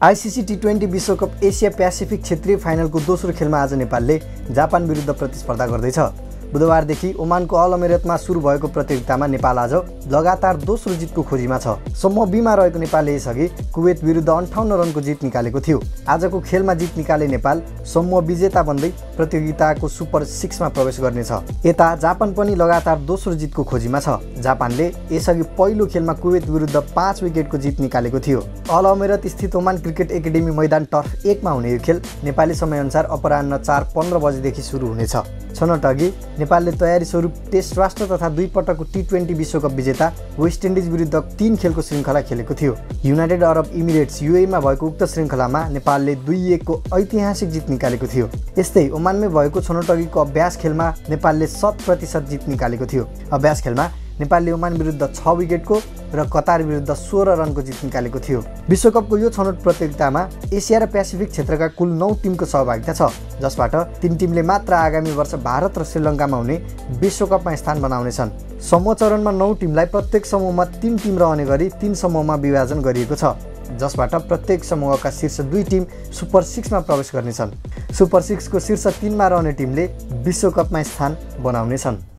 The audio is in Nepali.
आईसीसी टी20 विश्वकप एसिया प्यासिफिक क्षेत्रीय फाइनलको दोस्रो खेलमा आज नेपालले जापान विरुद्ध प्रतिस्पर्धा गर्दैछ। बुधबारदेखि ओमानको अल अमिरतमा सुरु भएको प्रतियोगितामा नेपाल आज लगातार दोस्रो जितको खोजीमा छ। समूह बीमा रहेको नेपालले यसअघि कुवेत विरुद्ध 58 रनको जित निकालेको थियो। आजको खेलमा जित निकाले नेपाल समूह विजेता बन्दै प्रतियोगिताको सुपर 6 मा प्रवेश गर्नेछ। यता जापान पनि लगातार दोस्रो जितको खोजीमा छ। जापानले यसअघि पहिलो खेलमा कुवेत विरुद्ध 5 विकेटको जित निकालेको थियो। अल अमिरत स्थित ओमान क्रिकेट एकाडेमी मैदान टर्फ 1 मा हुने यो खेल नेपाली समयअनुसार अपराह्न 4:15 बजेदेखि सुरु हुनेछ। छनौट अघि नेपालले तयारी स्वरूप टेस्ट राष्ट्र तथा 2 पटकको टी20 विश्वकप विजेता वेस्ट इन्डिज विरुद्ध 3 खेलको श्रृङ्खला खेलेको थियो। युनाइटेड अरब इमिरेट्स यूएईमा भएको उक्त श्रृङ्खलामा नेपालले 2-1 को ऐतिहासिक जित निकालेको थियो। यस्तै ओमानमै भएको छनौट अघिको अभ्यास खेलमा नेपालले 100% जित निकालेको थियो। अभ्यास खेलमा नेपालले ओमान विरुद्ध 6 विकेटको र कतार विरुद्ध 16 रनको जित निकालेको थियो। विश्वकपको यो छनौट प्रतियोगितामा एसिया र प्यासिफिक क्षेत्रका कुल 9 टिमको सहभागिता छ, जसबाट 3 टिमले मात्र आगामी वर्ष भारत र श्रीलङ्कामा हुने विश्वकपमा स्थान बनाउनेछन्। समूह चरणमा 9 टिमलाई प्रत्येक समूहमा 3 टिम रहने गरी 3 समूहमा विभाजन गरिएको छ, जसबाट प्रत्येक समूहका शीर्ष 2 टिम सुपर 6 मा प्रवेश गर्नेछन्। सुपर 6 को शीर्ष 3 मा रहने टिमले विश्वकपमा स्थान बनाउनेछन्।